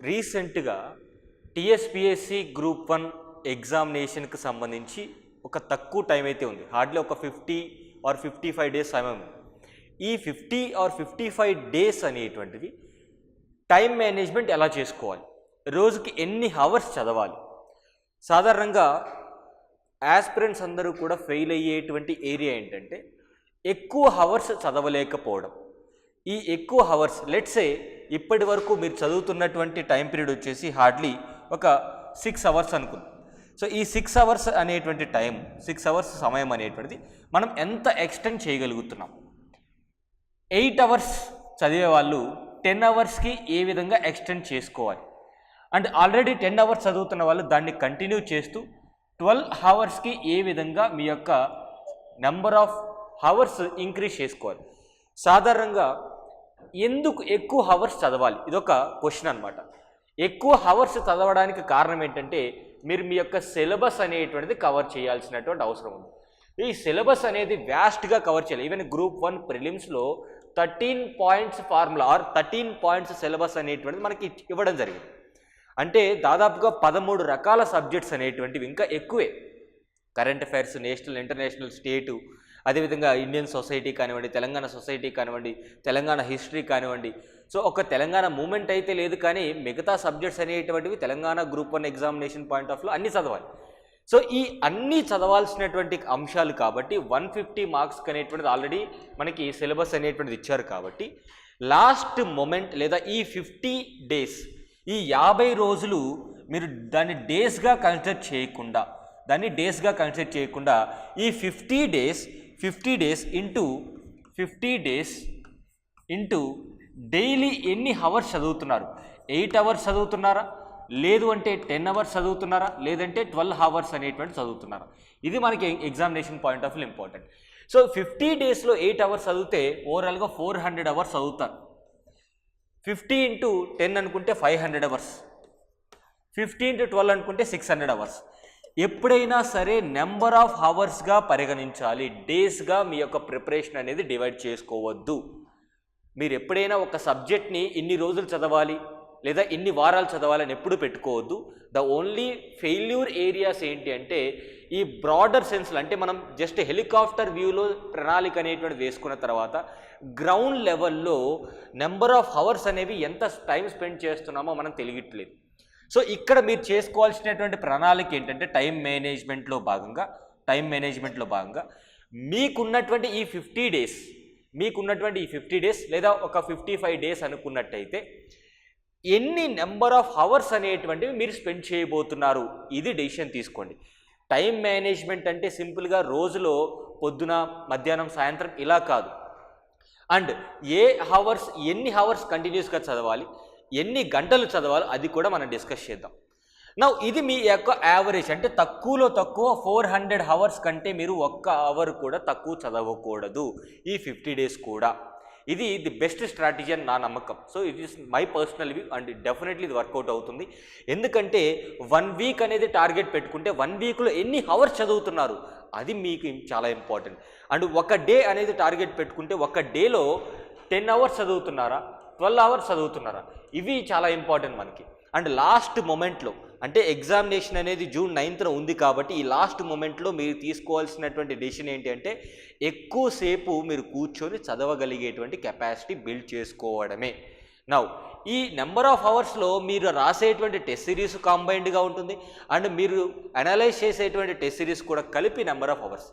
రీసెంట్గా TSPSC group 1 ఎగ్జామినేషన్కి సంబంధించి ఒక తక్కువ టైం అయితే ఉంది. హార్డ్లీ ఒక 50 ఆర్ 55 డేస్ సమయం ఉంది. ఈ 50 ఆర్ 55 డేస్ అనేటువంటివి టైం మేనేజ్మెంట్ ఎలా చేసుకోవాలి, రోజుకి ఎన్ని అవర్స్ చదవాలి. సాధారణంగా యాస్పిరెంట్స్ అందరూ కూడా ఫెయిల్ అయ్యేటువంటి ఏరియా ఏంటంటే ఎక్కువ అవర్స్ చదవలేకపోవడం. ఈ ఎక్కువ అవర్స్ లెట్సే ఇప్పటి వరకు మీరు చదువుతున్నటువంటి టైం పీరియడ్ వచ్చేసి హార్డ్లీ ఒక 6 అవర్స్ అనుకుందాం. సో ఈ 6 అవర్స్ అనేటువంటి టైం, 6 అవర్స్ సమయం అనేటువంటిది మనం ఎంత ఎక్స్టెండ్ చేయగలుగుతున్నాం. 8 అవర్స్ చదివే వాళ్ళు 10 అవర్స్కి ఏ విధంగా ఎక్స్టెండ్ చేసుకోవాలి. అండ్ ఆల్రెడీ 10 అవర్స్ చదువుతున్న వాళ్ళు దాన్ని కంటిన్యూ చేస్తూ 12 అవర్స్కి ఏ విధంగా మీ యొక్క నెంబర్ ఆఫ్ అవర్స్ ఇంక్రీజ్ చేసుకోవాలి. సాధారణంగా ఎందుకు ఎక్కువ అవర్స్ చదవాలి, ఇదొక క్వశ్చన్ అనమాట. ఎక్కువ అవర్స్ చదవడానికి కారణం ఏంటంటే మీరు మీ యొక్క సిలబస్ అనేటువంటిది కవర్ చేయాల్సినటువంటి అవసరం ఉంది. ఈ సిలబస్ అనేది వ్యాస్ట్గా కవర్ చేయాలి. ఈవెన్ గ్రూప్ 1 ప్రిలిమ్స్లో 13 points formula or 13 points syllabus అనేటువంటిది మనకి ఇవ్వడం జరిగింది. అంటే దాదాపుగా 13 రకాల సబ్జెక్ట్స్ అనేటువంటివి ఇంకా ఎక్కువే. కరెంట్ అఫైర్స్, నేషనల్, ఇంటర్నేషనల్, స్టేటు, అదేవిధంగా ఇండియన్ సొసైటీ కానివ్వండి, తెలంగాణ సొసైటీ కానివ్వండి, తెలంగాణ హిస్టరీ కానివ్వండి. సో ఒక తెలంగాణ మూమెంట్ అయితే లేదు, కానీ మిగతా సబ్జెక్ట్స్ అనేటువంటివి Telangana group 1 examination point of view అన్నీ చదవాలి. సో ఈ అన్నీ చదవాల్సినటువంటి అంశాలు కాబట్టి 150 మార్క్స్కి అనేటువంటిది ఆల్రెడీ మనకి సిలబస్ అనేటువంటిది ఇచ్చారు. కాబట్టి లాస్ట్ మొమెంట్ లేదా ఈ 50 డేస్, ఈ 50 రోజులు మీరు దాన్ని డేస్గా కన్సిడర్ చేయకుండా ఈ 50 డేస్ ఇంటూ డైలీ ఎన్ని అవర్స్ చదువుతున్నారు. 8 అవర్స్ చదువుతున్నారా, లేదు అంటే 10 అవర్స్ చదువుతున్నారా, లేదంటే 12 అవర్స్ అనేటువంటి చదువుతున్నారా. ఇది మనకి examination point of view important. So 50 డేస్లో 8 అవర్స్ చదివితే ఓవరాల్గా 400 అవర్స్ చదువుతారు. 50 ఇంటూ 10 అనుకుంటే 500 అవర్స్, 50 ఇంటూ 12 అనుకుంటే 600 అవర్స్. ఎప్పుడైనా సరే నెంబర్ ఆఫ్ అవర్స్గా పరిగణించాలి, డేస్గా మీ యొక్క ప్రిపరేషన్ అనేది డివైడ్ చేసుకోవద్దు. మీరు ఎప్పుడైనా ఒక సబ్జెక్ట్ని ఇన్ని రోజులు చదవాలి లేదా ఇన్ని వారాలు చదవాలని ఎప్పుడు పెట్టుకోవద్దు. ద ఓన్లీ ఫెయిల్యూర్ ఏరియాస్ ఏంటి అంటే ఈ బ్రాడర్ సెన్స్లో, అంటే మనం జస్ట్ హెలికాప్టర్ వ్యూలో ప్రణాళిక అనేటువంటి వేసుకున్న తర్వాత గ్రౌండ్ లెవెల్లో నెంబర్ ఆఫ్ అవర్స్ అనేవి ఎంత టైం స్పెండ్ చేస్తున్నామో మనం తెలియట్లేదు. సో ఇక్కడ మీరు చేసుకోవాల్సినటువంటి ప్రణాళిక ఏంటంటే టైం మేనేజ్మెంట్లో భాగంగా మీకున్నటువంటి ఈ 50 డేస్ లేదా ఒక 55 డేస్ అనుకున్నట్టయితే ఎన్ని నెంబర్ ఆఫ్ అవర్స్ అనేటువంటివి మీరు స్పెండ్ చేయబోతున్నారు, ఇది డెసిషన్ తీసుకోండి. టైం మేనేజ్మెంట్ అంటే సింపుల్గా రోజులో పొద్దున, మధ్యాహ్నం, సాయంత్రం ఇలా కాదు. అండ్ ఎన్ని అవర్స్ కంటిన్యూస్గా చదవాలి, ఎన్ని గంటలు చదవాలి, అది కూడా మనం డిస్కస్ చేద్దాం. నౌ ఇది మీ యొక్క యావరేజ్, అంటే తక్కువలో తక్కువ 400 అవర్స్ కంటే మీరు 1 అవర్ కూడా తక్కువ చదవకూడదు ఈ 50 డేస్ కూడా. ఇది ది బెస్ట్ స్ట్రాటజీ అని నా నమ్మకం. So it is my personal view and definitely ఇది వర్కౌట్ అవుతుంది. ఎందుకంటే 1 వీక్ అనేది టార్గెట్ పెట్టుకుంటే 1 వీక్లో ఎన్ని అవర్స్ చదువుతున్నారు అది మీకు చాలా ఇంపార్టెంట్. అండ్ ఒక డే అనేది టార్గెట్ పెట్టుకుంటే ఒక డేలో 10 అవర్స్ చదువుతున్నారా, 12 అవర్స్ చదువుతున్నారా, ఇవి చాలా ఇంపార్టెంట్ మనకి. అండ్ లాస్ట్ మొమెంట్లో, అంటే ఎగ్జామినేషన్ అనేది జూన్ 9th ఉంది కాబట్టి ఈ లాస్ట్ మొమెంట్లో మీరు తీసుకోవాల్సినటువంటి డెసిషన్ ఏంటి అంటే ఎక్కువసేపు మీరు కూర్చొని చదవగలిగేటువంటి కెపాసిటీ బిల్డ్ చేసుకోవడమే. నౌ ఈ నెంబర్ ఆఫ్ అవర్స్లో మీరు రాసేటువంటి టెస్ట్ సిరీస్ కాంబైన్డ్గా ఉంటుంది అండ్ మీరు అనలైజ్ చేసేటువంటి టెస్ట్ సిరీస్ కూడా కలిపి నెంబర్ ఆఫ్ అవర్స్.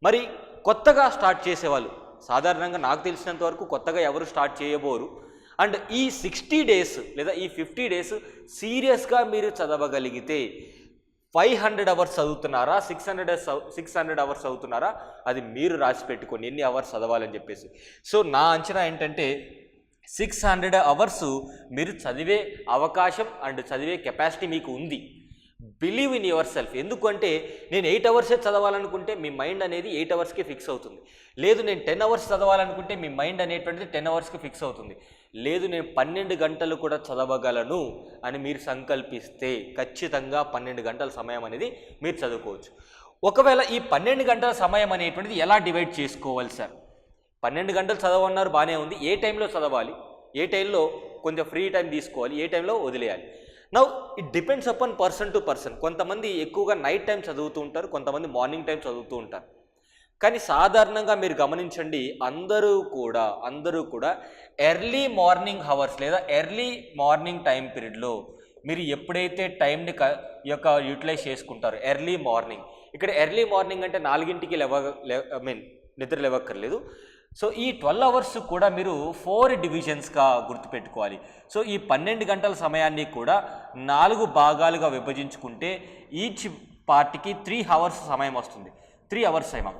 మరి కొత్తగా స్టార్ట్ చేసేవాళ్ళు, సాధారణంగా నాకు తెలిసినంత వరకు కొత్తగా ఎవరు స్టార్ట్ చేయబోరు. అండ్ ఈ 60 డేస్ లేదా ఈ 50 డేస్ సీరియస్గా మీరు చదవగలిగితే 500 అవర్స్ చదువుతున్నారా, 600 అవర్స్ చదువుతున్నారా, అది మీరు రాసి పెట్టుకోండి ఎన్ని అవర్స్ చదవాలని చెప్పేసి. సో నా అంచనా ఏంటంటే 600 అవర్స్ మీరు చదివే అవకాశం అండ్ చదివే కెపాసిటీ మీకు ఉంది. Believe in your self. ఎందుకంటే నేను 8 అవర్సే చదవాలనుకుంటే మీ మైండ్ అనేది 8 అవర్స్కి ఫిక్స్ అవుతుంది. లేదు నేను 10 అవర్స్ చదవాలనుకుంటే మీ మైండ్ అనేటువంటిది 10 అవర్స్కి ఫిక్స్ అవుతుంది. లేదు నేను 12 గంటలు కూడా చదవగలను అని మీరు సంకల్పిస్తే ఖచ్చితంగా 12 గంటల సమయం అనేది మీరు చదువుకోవచ్చు. ఒకవేళ ఈ 12 గంటల సమయం అనేటువంటిది ఎలా డివైడ్ చేసుకోవాలి సార్? 12 గంటలు చదవన్నారు బాగానే ఉంది, ఏ టైంలో చదవాలి, ఏ టైంలో కొంచెం ఫ్రీ టైం తీసుకోవాలి, ఏ టైంలో వదిలేయాలి. Now it depends upon person to person. కొంతమంది ఎక్కువగా నైట్ టైం చదువుతూ ఉంటారు, కొంతమంది మార్నింగ్ టైం చదువుతూ ఉంటారు. కానీ సాధారణంగా మీరు గమనించండి, అందరూ కూడా ఎర్లీ మార్నింగ్ హవర్స్ లేదా ఎర్లీ మార్నింగ్ టైం పీరియడ్లో మీరు ఎప్పుడైతే టైంని యూటిలైజ్ చేసుకుంటారో ఎర్లీ మార్నింగ్, ఇక్కడ ఎర్లీ మార్నింగ్ అంటే 4ంటికి నిద్ర లేవక్కర్లేదు. సో ఈ 12 అవర్స్ కూడా మీరు 4 డివిజన్స్గా గుర్తుపెట్టుకోవాలి. సో ఈ 12 గంటల సమయాన్ని కూడా 4 భాగాలుగా విభజించుకుంటే ఈచ్ పార్ట్కి 3 అవర్స్ సమయం వస్తుంది. 3 అవర్స్ సమయం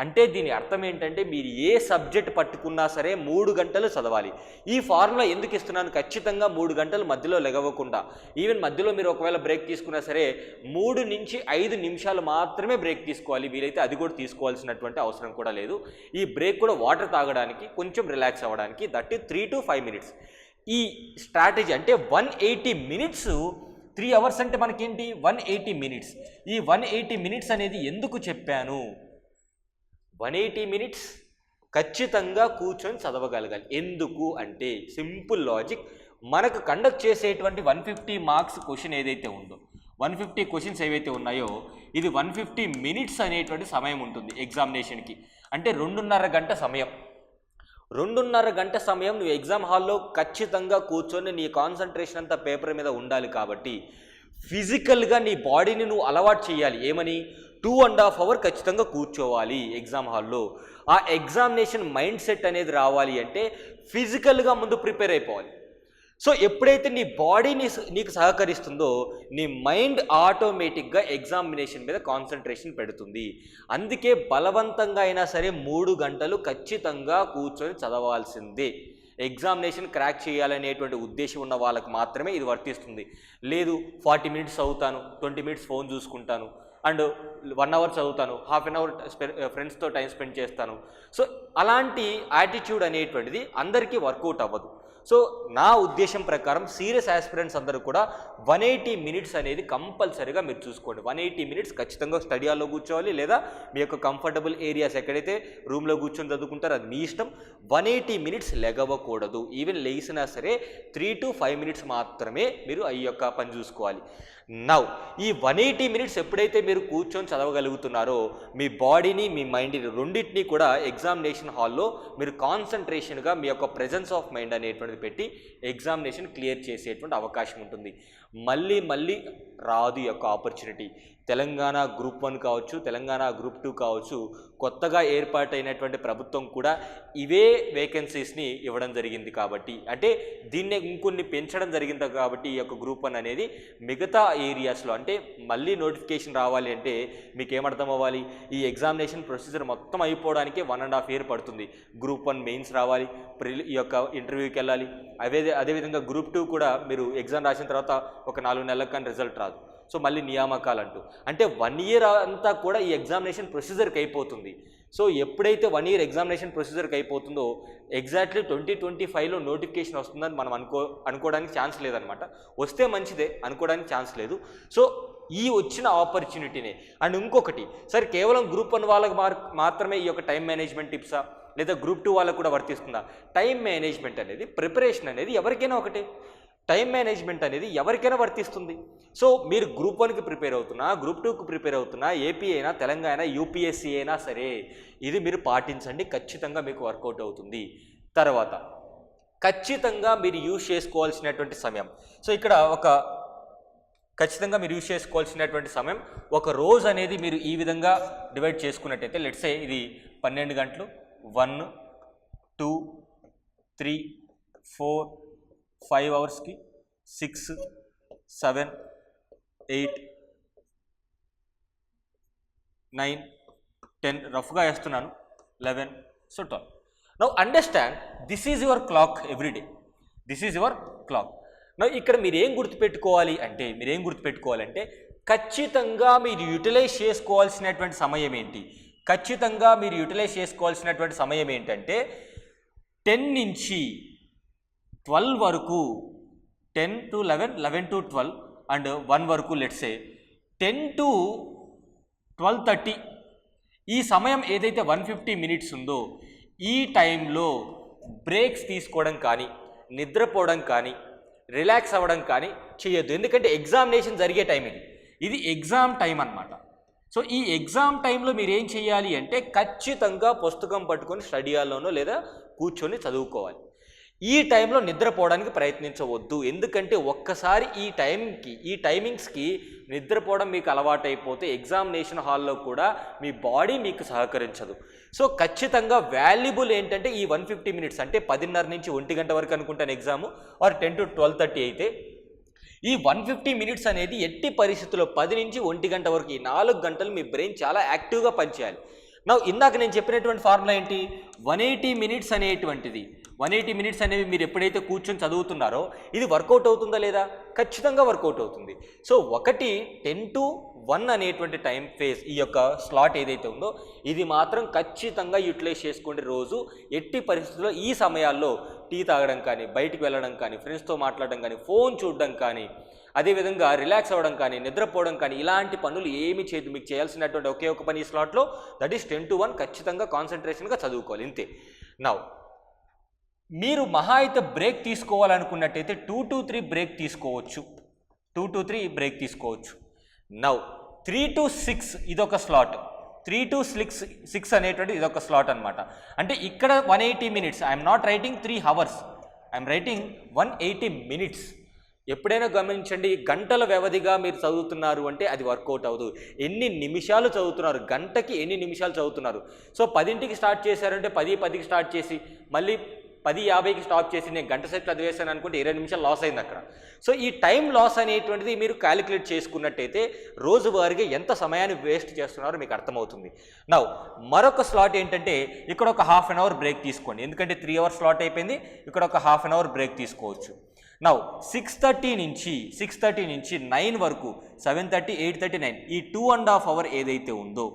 అంటే దీని అర్థం ఏంటంటే మీరు ఏ సబ్జెక్ట్ పట్టుకున్నా సరే 3 గంటలు చదవాలి. ఈ ఫార్ములా ఎందుకు ఇస్తున్నాను, ఖచ్చితంగా 3 గంటలు మధ్యలో లెగవకుండా, ఈవెన్ మధ్యలో మీరు ఒకవేళ బ్రేక్ తీసుకున్నా సరే 3 నుంచి 5 నిమిషాలు మాత్రమే బ్రేక్ తీసుకోవాలి. వీలైతే అది కూడా తీసుకోవాల్సినటువంటి అవసరం కూడా లేదు. ఈ బ్రేక్ కూడా వాటర్ తాగడానికి, కొంచెం రిలాక్స్ అవ్వడానికి, దట్ 3 to 5 minutes. ఈ స్ట్రాటజీ అంటే 180 minutes, 3 అవర్స్ అంటే మనకేంటి 180 minutes. ఈ 180 minutes అనేది ఎందుకు చెప్పాను, 180 minutes ఖచ్చితంగా కూర్చొని చదవగలగాలి. ఎందుకు అంటే సింపుల్ లాజిక్, మనకు కండక్ట్ చేసేటువంటి 150 మార్క్స్ క్వశ్చన్ ఏదైతే ఉందో, 150 క్వశ్చన్స్ ఏవైతే ఉన్నాయో, ఇది 150 minutes అనేటువంటి సమయం ఉంటుంది ఎగ్జామినేషన్కి. అంటే 2.5 గంట సమయం. 2.5 గంట సమయం నువ్వు ఎగ్జామ్ హాల్లో ఖచ్చితంగా కూర్చొని నీ కాన్సన్ట్రేషన్ అంతా పేపర్ మీద ఉండాలి. కాబట్టి ఫిజికల్గా నీ బాడీని నువ్వు అలవాటు చేయాలి. ఏమని, 2.5 hours ఖచ్చితంగా కూర్చోవాలి ఎగ్జామ్ హాల్లో. ఆ ఎగ్జామినేషన్ మైండ్ సెట్ అనేది రావాలి అంటే ఫిజికల్గా ముందు ప్రిపేర్ అయిపోవాలి. సో ఎప్పుడైతే నీ బాడీ నీకు సహకరిస్తుందో నీ మైండ్ ఆటోమేటిక్గా ఎగ్జామినేషన్ మీద కాన్సన్ట్రేషన్ పెడుతుంది. అందుకే బలవంతంగా అయినా సరే 3 గంటలు ఖచ్చితంగా కూర్చొని చదవాల్సిందే. ఎగ్జామినేషన్ క్రాక్ చేయాలనేటువంటి ఉద్దేశం ఉన్న వాళ్ళకి మాత్రమే ఇది వర్తిస్తుంది. లేదు 40 minutes చదువుతాను, 20 minutes ఫోన్ చూసుకుంటాను, అండ్ 1 hour చదువుతాను, ½ an hour ఫ్రెండ్స్తో టైం స్పెండ్ చేస్తాను. సో అలాంటి యాటిట్యూడ్ అనేటువంటిది అందరికీ వర్కౌట్ అవ్వదు. సో నా ఉద్దేశం ప్రకారం సీరియస్ ఆస్పిరెంట్స్ అందరూ కూడా 180 minutes అనేది కంపల్సరీగా మీరు చూసుకోండి. 180 minutes ఖచ్చితంగా స్టడీ హాల్లో కూర్చోవాలి, లేదా మీ యొక్క కంఫర్టబుల్ ఏరియాస్ ఎక్కడైతే రూమ్లో కూర్చొని చదువుకుంటారో అది మీ ఇష్టం. 180 minutes లెగవకూడదు. ఈవెన్ లేసినా సరే 3 to 5 minutes మాత్రమే మీరు ఈ యొక్క పని చూసుకోవాలి. నౌ ఈ 180 minutes ఎప్పుడైతే మీరు కూర్చొని చదవగలుగుతున్నారో మీ బాడీని, మీ మైండ్ని రెండింటినీ కూడా ఎగ్జామినేషన్ హాల్లో మీరు కాన్సన్ట్రేషన్గా మీ యొక్క ప్రెజెన్స్ ఆఫ్ మైండ్ అనేటువంటిది పెట్టి ఎగ్జామినేషన్ క్లియర్ చేసేటువంటి అవకాశం ఉంటుంది. మళ్ళీ రాదు ఈ యొక్క ఆపర్చునిటీ. తెలంగాణ గ్రూప్ 1 కావచ్చు, తెలంగాణ గ్రూప్ 2 కావచ్చు, కొత్తగా ఏర్పాటైనటువంటి ప్రభుత్వం కూడా ఇవే వేకెన్సీస్ని ఇవ్వడం జరిగింది. కాబట్టి అంటే దీన్ని ఇంకొన్ని పెంచడం జరిగింది. కాబట్టి ఈ యొక్క గ్రూప్ 1 అనేది మిగతా ఏరియాస్లో అంటే మళ్ళీ నోటిఫికేషన్ రావాలి అంటే మీకు ఏమర్థం అవ్వాలి, ఈ ఎగ్జామినేషన్ ప్రొసీజర్ మొత్తం అయిపోవడానికి 1.5 years పడుతుంది. గ్రూప్ 1 మెయిన్స్ రావాలి, ఈ యొక్క ఇంటర్వ్యూకి వెళ్ళాలి. అదేవిధంగా గ్రూప్ 2 కూడా మీరు ఎగ్జామ్ రాసిన తర్వాత ఒక 4 నెలలకు కానీ రిజల్ట్ రాదు. సో మళ్ళీ నియామకాలు అంటే 1 year అంతా కూడా ఈ ఎగ్జామినేషన్ ప్రొసీజర్కి అయిపోతుంది. సో ఎప్పుడైతే 1 year ఎగ్జామినేషన్ ప్రొసీజర్కి అయిపోతుందో ఎగ్జాక్ట్లీ 2025లో నోటిఫికేషన్ వస్తుందని మనం అనుకోవడానికి ఛాన్స్ లేదనమాట. వస్తే మంచిదే, అనుకోవడానికి ఛాన్స్ లేదు. సో ఈ వచ్చిన ఆపర్చునిటీనే. అండ్ ఇంకొకటి, సరే కేవలం గ్రూప్ 1 వాళ్ళకి మాత్రమే ఈ యొక్క టైం మేనేజ్మెంట్ టిప్సా, లేదా గ్రూప్ 2 వాళ్ళకు కూడా వర్తిస్తుందా? టైం మేనేజ్మెంట్ అనేది, ప్రిపరేషన్ అనేది ఎవరికైనా ఒకటే. టైం మేనేజ్మెంట్ అనేది ఎవరికైనా వర్తిస్తుంది. సో మీరు గ్రూప్ 1కి ప్రిపేర్ అవుతున్నా, గ్రూప్ 2కి ప్రిపేర్ అవుతున్నా, ఏపీ అయినా, తెలంగాణ, యూపీఎస్సీ అయినా సరే ఇది మీరు పాటించండి, ఖచ్చితంగా మీకు వర్కౌట్ అవుతుంది. తర్వాత ఖచ్చితంగా మీరు యూజ్ చేసుకోవాల్సినటువంటి సమయం. సో ఇక్కడ ఖచ్చితంగా మీరు యూజ్ చేసుకోవాల్సినటువంటి సమయం, ఒక రోజు అనేది మీరు ఈ విధంగా డివైడ్ చేసుకున్నట్టయితే, లెట్స్ సే ఇది 12 గంటలు, 1, 2, 3, 4, 5 అవర్స్కి 6, 7, 8, 9, 10 రఫ్గా వేస్తున్నాను, 11, so 12. Now understand, this is your clock everyday. This is your clock. Now ఇక్కడ మీరేం గుర్తుపెట్టుకోవాలి అంటే ఖచ్చితంగా మీరు యూటిలైజ్ చేసుకోవాల్సినటువంటి సమయం ఏంటి? ఖచ్చితంగా మీరు యూటిలైజ్ చేసుకోవాల్సినటువంటి సమయం ఏంటంటే 10 నుంచి 12 వరకు, 10 to 11, 11 to 12 అండ్ 1 వరకు, లెట్స్ సే 10 to 12:30 ఈ సమయం ఏదైతే 150 minutes ఉందో ఈ టైంలో బ్రేక్స్ తీసుకోవడం కానీ, నిద్రపోవడం కానీ రిలాక్స్ అవ్వడం కానీ చేయొద్దు. ఎందుకంటే ఎగ్జామినేషన్ జరిగే టైం ఇది ఎగ్జామ్ టైం అన్నమాట. సో ఈ ఎగ్జామ్ టైంలో మీరు ఏం చేయాలి అంటే ఖచ్చితంగా పుస్తకం పట్టుకొని స్టడీ హాల్లోనో లేదా కూర్చొని చదువుకోవాలి. ఈ టైంలో నిద్రపోవడానికి ప్రయత్నించవద్దు. ఎందుకంటే ఒక్కసారి ఈ టైమింగ్స్కి నిద్రపోవడం మీకు అలవాటైపోతే ఎగ్జామినేషన్ హాల్లో కూడా మీ బాడీ మీకు సహకరించదు. సో ఖచ్చితంగా వాల్యుబుల్ ఏంటంటే ఈ 150 మినిట్స్, అంటే 10:30 నుంచి 1 గంట వరకు అనుకుంటాను ఎగ్జాము, ఆర్ 10 to 12:30 అయితే ఈ 150 మినిట్స్ అనేది ఎట్టి పరిస్థితుల్లో 10 నుంచి 1 గంట వరకు ఈ 4 గంటలు మీ బ్రెయిన్ చాలా యాక్టివ్గా పనిచేయాలి. ఇందాక నేను చెప్పినటువంటి ఫార్ములా ఏంటి, 180 మినిట్స్ అనేటువంటిది 180 మినిట్స్ అనేవి మీరు ఎప్పుడైతే కూర్చొని చదువుతున్నారో ఇది వర్కౌట్ అవుతుందా లేదా? ఖచ్చితంగా వర్కౌట్ అవుతుంది. సో 10 to 1 అనేటువంటి టైం ఫేజ్ ఈ యొక్క స్లాట్ ఏదైతే ఉందో ఇది మాత్రం ఖచ్చితంగా యూటిలైజ్ చేసుకోండి. రోజు ఎట్టి పరిస్థితుల్లో ఈ సమయాల్లో టీ తాగడం కానీ, బయటికి వెళ్ళడం కానీ, ఫ్రెండ్స్తో మాట్లాడడం కానీ, ఫోన్ చూడడం కానీ, అదేవిధంగా రిలాక్స్ అవ్వడం కానీ, నిద్రపోవడం కానీ ఇలాంటి పనులు ఏమి చేయదు. మీకు చేయాల్సినటువంటి ఒకే ఒక పని ఈ స్లాట్లో, దట్ ఈస్ 10 to 1 ఖచ్చితంగా కాన్సన్ట్రేషన్గా చదువుకోవాలి, ఇంతే. నౌ మీరు మహా అయితే బ్రేక్ తీసుకోవాలనుకున్నట్టయితే 2 to 3 బ్రేక్ తీసుకోవచ్చు. 2 to 3 బ్రేక్ తీసుకోవచ్చు. నౌ 3 to 6 ఇదొక స్లాట్. 3 to 6 అనేటువంటి ఇదొక స్లాట్ అనమాట. అంటే ఇక్కడ 180 minutes, I'm not writing 3 hours, I'm writing 180 minutes. ఎప్పుడైనా గమనించండి, గంటల వ్యవధిగా మీరు చదువుతున్నారు అంటే అది వర్కౌట్ అవ్వదు. ఎన్ని నిమిషాలు చదువుతున్నారు, గంటకి ఎన్ని నిమిషాలు చదువుతున్నారు. సో 10కి స్టార్ట్ చేశారంటే 10:10కి స్టార్ట్ చేసి మళ్ళీ 10:50కి స్టాప్ చేసి నేను గంట సేపు చదివేశాను అనుకుంటే 20 నిమిషాలు లాస్ అయింది అక్కడ. సో ఈ టైం లాస్ అనేటువంటిది మీరు క్యాలిక్యులేట్ చేసుకున్నట్టయితే రోజువారీగా ఎంత సమయాన్ని వేస్ట్ చేస్తున్నారో మీకు అర్థమవుతుంది. నౌ మరొక స్లాట్ ఏంటంటే ఇక్కడ ఒక 1/2 అవర్ బ్రేక్ తీసుకోండి. ఎందుకంటే 3 hours స్లాట్ అయిపోయింది, ఇక్కడ ఒక 1/2 అవర్ బ్రేక్ తీసుకోవచ్చు. నౌ 6:30 నుంచి 9 వరకు 7:30, 8:30, 9 ఈ 2.5 hour ఏదైతే ఉందో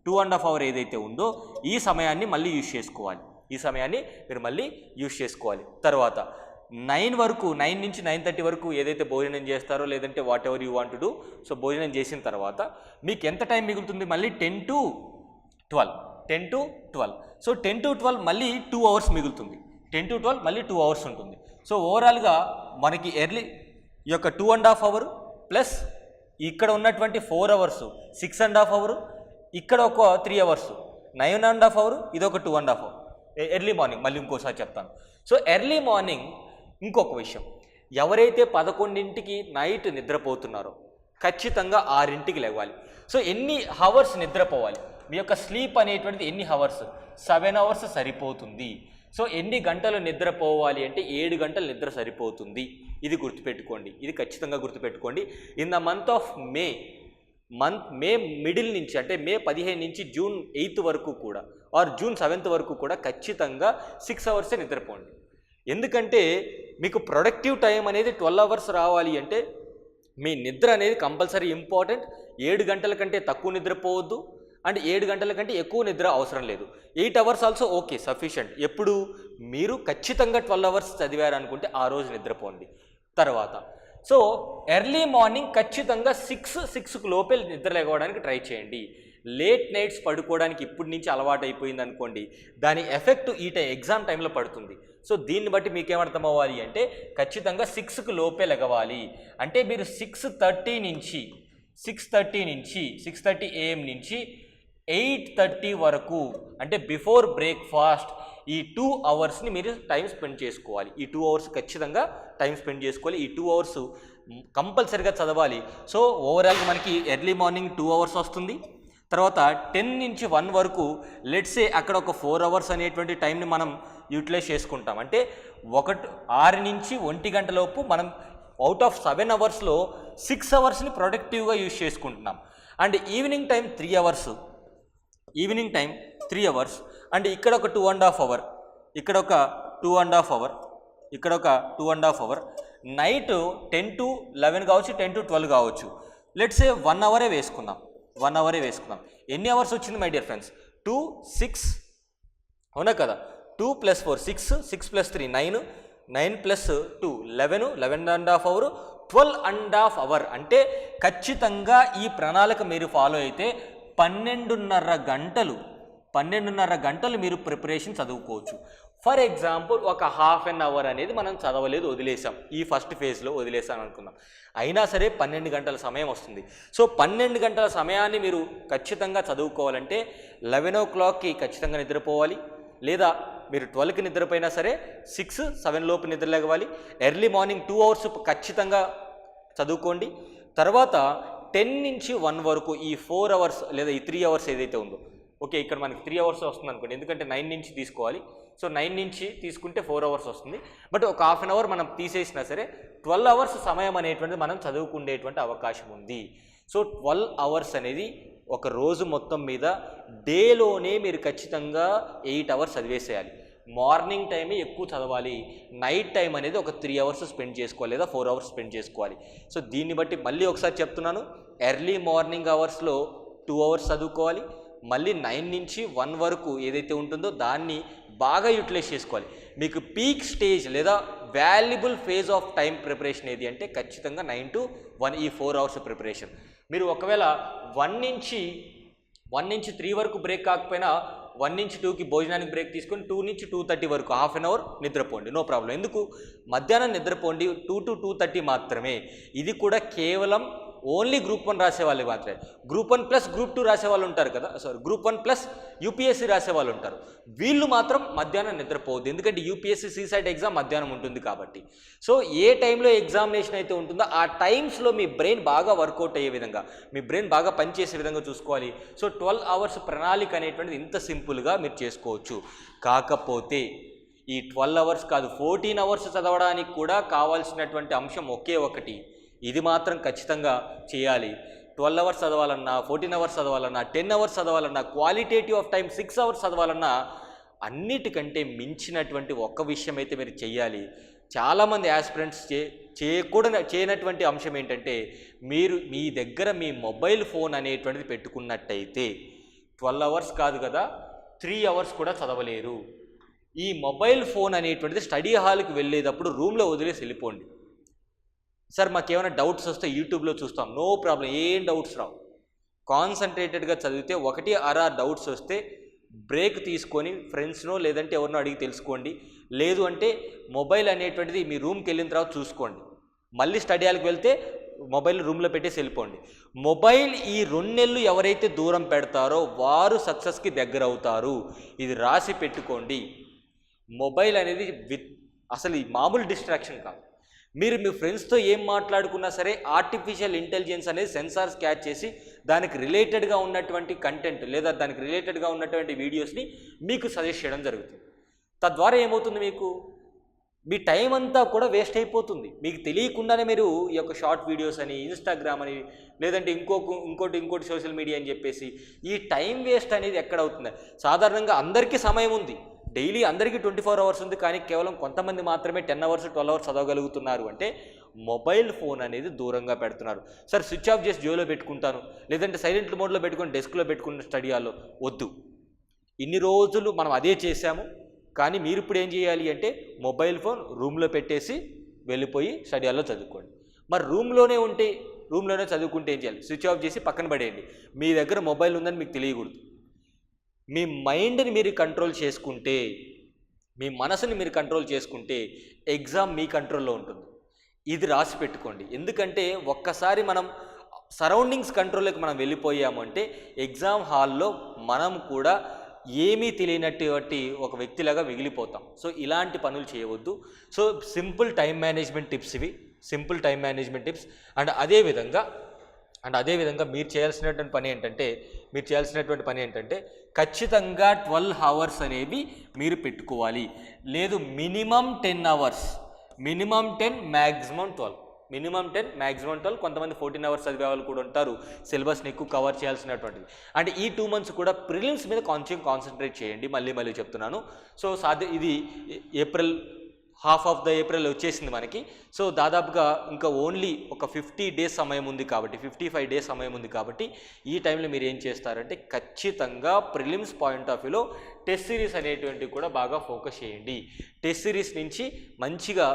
2.5 hour ఏదైతే ఉందో ఈ సమయాన్ని మళ్ళీ యూజ్ చేసుకోవాలి. మీరు మళ్ళీ యూజ్ చేసుకోవాలి. తర్వాత 9 నుంచి 9:30 వరకు ఏదైతే భోజనం చేస్తారో లేదంటే what ever you want to do, so భోజనం చేసిన తర్వాత మీకు ఎంత టైం మిగులుతుంది, మళ్ళీ 10 to 12. సో 10 to 12 మళ్ళీ 2 hours మిగులుతుంది. 10 to 12 మళ్ళీ 2 hours ఉంటుంది. సో ఓవరాల్గా మనకి ఎర్లీ ఈ యొక్క 2.5 hour ప్లస్ ఇక్కడ ఉన్నటువంటి 4 hours 6.5 hour, ఇక్కడ ఒక 3 hours 9.5 hour, ఇది ఒక 2.5 hour ఎర్లీ మార్నింగ్. మళ్ళీ ఇంకోసారి చెప్తాను. సో ఎర్లీ మార్నింగ్ ఇంకొక విషయం, ఎవరైతే 11కి నైట్ నిద్రపోతున్నారో ఖచ్చితంగా 6కి లేవాలి. సో ఎన్ని హవర్స్ నిద్రపోవాలి, మీ యొక్క స్లీప్ అనేటువంటిది ఎన్ని హవర్స్, 7 hours సరిపోతుంది. సో ఎన్ని గంటలు నిద్రపోవాలి అంటే 7 గంటలు నిద్ర సరిపోతుంది. ఇది గుర్తుపెట్టుకోండి, ఇది ఖచ్చితంగా గుర్తుపెట్టుకోండి. In the month of May middle నుంచి అంటే మే 15 నుంచి జూన్ 8 వరకు కూడా ఆర్ జూన్ 7 వరకు కూడా ఖచ్చితంగా 6 hours నిద్రపోండి. ఎందుకంటే మీకు ప్రొడక్టివ్ టైం అనేది 12 hours రావాలి అంటే మీ నిద్ర అనేది కంపల్సరీ ఇంపార్టెంట్. 7 గంటల కంటే తక్కువ నిద్రపోవద్దు అండ్ 7 గంటల కంటే ఎక్కువ నిద్ర అవసరం లేదు. 8 hours ఆల్సో ఓకే, సఫిషియంట్. ఎప్పుడు మీరు ఖచ్చితంగా 12 hours చదివారనుకుంటే ఆ రోజు నిద్రపోండి. తర్వాత సో ఎర్లీ మార్నింగ్ ఖచ్చితంగా 6 లోపే నిద్ర లేవడానికి ట్రై చేయండి. లేట్ నైట్స్ పడుకోవడానికి ఇప్పటి నుంచి అలవాటు అయిపోయింది అనుకోండి, దాని ఎఫెక్ట్ ఈ ఎగ్జామ్ టైంలో పడుతుంది. సో దీన్ని బట్టి మీకేమర్థం అవ్వాలి అంటే ఖచ్చితంగా 6 లోపే లెగవాలి. అంటే మీరు 6:30 AM నుంచి 8:30 వరకు అంటే బిఫోర్ బ్రేక్ఫాస్ట్ ఈ 2 hours మీరు టైం స్పెండ్ చేసుకోవాలి. ఈ 2 hours ఖచ్చితంగా టైం స్పెండ్ చేసుకోవాలి. ఈ 2 hours కంపల్సరీగా చదవాలి. సో ఓవరాల్గా మనకి ఎర్లీ మార్నింగ్ 2 hours వస్తుంది. తర్వాత 10 నుంచి 1 వరకు లెట్సే అక్కడ ఒక 4 hours అనేటువంటి టైంని మనం యూటిలైజ్ చేసుకుంటాం. అంటే 6 నుంచి 1 గంట లోపు మనం అవుట్ ఆఫ్ 7 hours 6 hours ప్రొడక్టివ్గా యూజ్ చేసుకుంటున్నాం. And evening time 3 hours, and ఇక్కడ ఒక 2.5 hour, ఇక్కడ ఒక 2.5 hour, ఇక్కడ ఒక 2.5 hour. నైట్ 10 to 11 కావచ్చు, 10 to 12 కావచ్చు. లెట్సే 1 hour వేసుకుందాం. ఎన్ని అవర్స్ వచ్చింది మై డియర్ ఫ్రెండ్స్? 2, 6 అవునా కదా? 2 + 4 6 + 3 9, 9 + 2 11, 11.5 hour, 12.5 hour. అంటే ఖచ్చితంగా ఈ ప్రణాళిక మీరు ఫాలో అయితే 12.5 గంటలు మీరు ప్రిపరేషన్ చదువుకోవచ్చు. ఫర్ ఎగ్జాంపుల్ ఒక హాఫ్ అన్ అవర్ అనేది మనం చదవలేదు, వదిలేసాం, ఈ ఫస్ట్ ఫేజ్లో వదిలేసాం అనుకుందాం. అయినా సరే 12 గంటల సమయం వస్తుంది. సో 12 గంటల సమయాన్ని మీరు ఖచ్చితంగా చదువుకోవాలంటే 11 o'clockకి ఖచ్చితంగా నిద్రపోవాలి, లేదా మీరు 12కి నిద్రపోయినా సరే 6-7 లోపు నిద్రలేవాలి. ఎర్లీ మార్నింగ్ 2 hours ఖచ్చితంగా చదువుకోండి. తర్వాత 10 నుంచి 1 వరకు ఈ 4 hours లేదా ఈ 3 hours ఏదైతే ఉందో, ఓకే ఇక్కడ మనకి 3 hours వస్తుంది అనుకోండి, ఎందుకంటే 9 నుంచి తీసుకోవాలి. సో 9 నుంచి తీసుకుంటే 4 hours వస్తుంది. బట్ ఒక హాఫ్ అన్ అవర్ మనం తీసేసినా సరే 12 hours సమయం అనేటువంటిది మనం చదువుకునేటువంటి అవకాశం ఉంది. సో 12 hours అనేది ఒక రోజు మొత్తం మీద డేలోనే మీరు ఖచ్చితంగా 8 hours చదివేసేయాలి. మార్నింగ్ టైమే ఎక్కువ చదవాలి, నైట్ టైం అనేది ఒక 3 hours స్పెండ్ చేసుకోవాలి, లేదా 4 hours స్పెండ్ చేసుకోవాలి. సో దీన్ని బట్టి మళ్ళీ ఒకసారి చెప్తున్నాను, ఎర్లీ మార్నింగ్ అవర్స్లో 2 hours చదువుకోవాలి, మళ్ళీ 9 నుంచి 1 వరకు ఏదైతే ఉంటుందో దాన్ని బాగా యూటిలైజ్ చేసుకోవాలి. మీకు పీక్ స్టేజ్ లేదా valuable phase of time preparation ఏది అంటే ఖచ్చితంగా 9 to 1 ఈ 4 hours ప్రిపరేషన్. మీరు ఒకవేళ 1 నుంచి 3 వరకు బ్రేక్ కాకపోయినా 1 నుంచి 2కి భోజనానికి బ్రేక్ తీసుకొని 2 నుంచి 2:30 వరకు హాఫ్ అన్ అవర్ నిద్రపోండి, నో ప్రాబ్లం. ఎందుకు మధ్యాహ్నం నిద్రపోండి 2 to 2:30 మాత్రమే. ఇది కూడా కేవలం ఓన్లీ గ్రూప్ 1 రాసే వాళ్ళు మాత్రమే. గ్రూప్ 1 ప్లస్ గ్రూప్ 2 రాసే వాళ్ళు ఉంటారు కదా, గ్రూప్ 1 ప్లస్ యూపీఎస్సీ రాసే వాళ్ళు ఉంటారు, వీళ్ళు మాత్రం మధ్యాహ్నం నిద్రపోవద్దు, ఎందుకంటే యూపీఎస్సీ సీసైట్ ఎగ్జామ్ మధ్యాహ్నం ఉంటుంది కాబట్టి. సో ఏ టైంలో ఎగ్జామినేషన్ అయితే ఉంటుందో ఆ టైమ్స్లో మీ బ్రెయిన్ బాగా వర్కౌట్ అయ్యే విధంగా, మీ బ్రెయిన్ బాగా పనిచేసే విధంగా చూసుకోవాలి. సో 12 hours ప్రణాళిక అనేటువంటిది ఇంత సింపుల్గా మీరు చేసుకోవచ్చు. కాకపోతే ఈ 12 hours కాదు, 14 hours చదవడానికి కూడా కావాల్సినటువంటి అంశం ఒకే ఒకటి, ఇది మాత్రం ఖచ్చితంగా చేయాలి. 12 hours చదవాలన్నా, 14 hours చదవాలన్నా, 10 hours చదవాలన్నా, క్వాలిటేటివ్ ఆఫ్ టైం 6 hours చదవాలన్నా అన్నిటికంటే మించినటువంటి ఒక్క విషయం అయితే మీరు చెయ్యాలి. చాలామంది యాస్పిరెంట్స్ చేయనటువంటి అంశం ఏంటంటే, మీరు మీ దగ్గర మీ మొబైల్ ఫోన్ అనేటువంటిది పెట్టుకున్నట్టయితే 12 hours కాదు కదా 3 hours కూడా చదవలేరు. ఈ మొబైల్ ఫోన్ అనేటువంటిది స్టడీ హాల్కి వెళ్ళేటప్పుడు రూమ్లో వదిలేసి వెళ్ళిపోండి. సార్ మాకేమైనా డౌట్స్ వస్తే యూట్యూబ్లో చూస్తాం, నో ప్రాబ్లం, ఏం డౌట్స్ రావు. కాన్సన్ట్రేటెడ్గా చదివితే 1-6 డౌట్స్ వస్తే బ్రేక్ తీసుకొని ఫ్రెండ్స్నో లేదంటే ఎవరినో అడిగి తెలుసుకోండి. లేదు అంటే మొబైల్ అనేటువంటిది మీ రూమ్కి వెళ్ళిన తర్వాత చూసుకోండి. మళ్ళీ స్టడీ హాల్కి వెళ్తే మొబైల్ రూమ్లో పెట్టేసి వెళ్ళిపోండి. మొబైల్ ఈ 2 నెలలు ఎవరైతే దూరం పెడతారో వారు సక్సెస్కి దగ్గర అవుతారు, ఇది రాసి పెట్టుకోండి. మొబైల్ అనేది అసలు ఈ మామూలు డిస్ట్రాక్షన్ కాదు. మీరు మీ ఫ్రెండ్స్తో ఏం మాట్లాడుకున్నా సరే ఆర్టిఫిషియల్ ఇంటెలిజెన్స్ అనేది సెన్సార్స్ క్యాచ్ చేసి దానికి రిలేటెడ్గా ఉన్నటువంటి కంటెంట్ లేదా దానికి రిలేటెడ్గా ఉన్నటువంటి వీడియోస్ని మీకు సజెస్ట్ చేయడం జరుగుతుంది. తద్వారా ఏమవుతుంది, మీకు మీ టైం అంతా కూడా వేస్ట్ అయిపోతుంది. మీకు తెలియకుండానే మీరు ఈ యొక్క షార్ట్ వీడియోస్ అని, ఇన్స్టాగ్రామ్ అని, లేదంటే ఇంకోటి సోషల్ మీడియా అని చెప్పేసి ఈ టైం వేస్ట్ అనేది ఎక్కడ అవుతుంది. సాధారణంగా అందరికీ సమయం ఉంది, డైలీ అందరికీ 24 hours ఉంది, కానీ కేవలం కొంతమంది మాత్రమే 10 hours 12 hours చదవగలుగుతున్నారు. అంటే మొబైల్ ఫోన్ అనేది దూరంగా పెడుతున్నారు. సార్ స్విచ్ ఆఫ్ చేసి జోలో పెట్టుకుంటాను, లేదంటే సైలెంట్ మోడ్లో పెట్టుకుని డెస్క్లో పెట్టుకున్న స్టడీ హాల్లో వద్దు. ఇన్ని రోజులు మనం అదే చేశాము, కానీ మీరు ఇప్పుడు ఏం చేయాలి అంటే మొబైల్ ఫోన్ రూమ్లో పెట్టేసి వెళ్ళిపోయి స్టడీ హాల్లో చదువుకోండి. మరి రూమ్లోనే చదువుకుంటే ఏం చేయాలి, స్విచ్ ఆఫ్ చేసి పక్కన పడేయండి. మీ దగ్గర మొబైల్ ఉందని మీకు తెలియకూడదు. మీ మైండ్ని మీరు కంట్రోల్ చేసుకుంటే, మీ మనసుని మీరు కంట్రోల్ చేసుకుంటే ఎగ్జామ్ మీ కంట్రోల్లో ఉంటుంది. ఇది రాసి పెట్టుకోండి. ఎందుకంటే ఒక్కసారి మనం సరౌండింగ్స్ కంట్రోల్లోకి మనం వెళ్ళిపోయాము అంటే ఎగ్జామ్ హాల్లో మనం కూడా ఏమీ తెలియనటువంటి ఒక వ్యక్తిలాగా మిగిలిపోతాం. సో ఇలాంటి పనులు చేయవద్దు. So simple time management tips ఇవి, simple time management tips. And అదేవిధంగా మీరు చేయాల్సినటువంటి పని ఏంటంటే ఖచ్చితంగా 12 hours అనేవి మీరు పెట్టుకోవాలి. లేదు మినిమం 10 hours, మినిమం 10 మ్యాక్సిమం 12, కొంతమంది 14 hours చదివే వాళ్ళు కూడా ఉంటారు, సిలబస్ని ఎక్కువ కవర్ చేయాల్సినటువంటిది. అంటే ఈ 2 months కూడా ప్రిలిమ్స్ మీద కొంచెం కాన్సన్ట్రేట్ చేయండి. మళ్ళీ చెప్తున్నాను. సో ఇది హాఫ్ ఆఫ్ ద ఏప్రిల్ వచ్చేసింది మనకి. సో దాదాపుగా ఇంకా ఓన్లీ ఒక 50 days సమయం ఉంది కాబట్టి, 55 days సమయం ఉంది కాబట్టి ఈ టైంలో మీరు ఏం చేస్తారంటే ఖచ్చితంగా ప్రిలిమ్స్ పాయింట్ ఆఫ్ వ్యూలో టెస్ట్ సిరీస్ అనేటువంటివి కూడా బాగా ఫోకస్ చేయండి. టెస్ట్ సిరీస్ నుంచి మంచిగా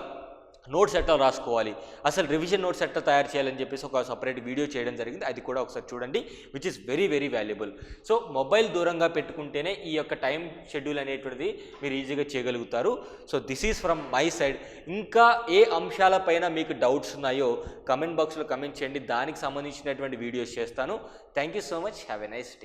నోట్స్ ఎట్లా రాసుకోవాలి, అసలు రివిజన్ నోట్స్ ఎట్లా తయారు చేయాలని చెప్పేసి ఒక సపరేట్ వీడియో చేయడం జరిగింది. అది కూడా ఒకసారి చూడండి, which is very very valuable. So mobile దూరంగా పెట్టుకుంటేనే ఈ యొక్క టైం షెడ్యూల్ అనేటువంటిది మీరు ఈజీగా చేయగలుగుతారు. So this is from my side. ఇంకా ఏ అంశాలపైన మీకు డౌట్స్ ఉన్నాయో కమెంట్ బాక్స్లో కమెంట్ చేయండి, దానికి సంబంధించినటువంటి వీడియోస్ చేస్తాను. Thank you so much. Have a nice day.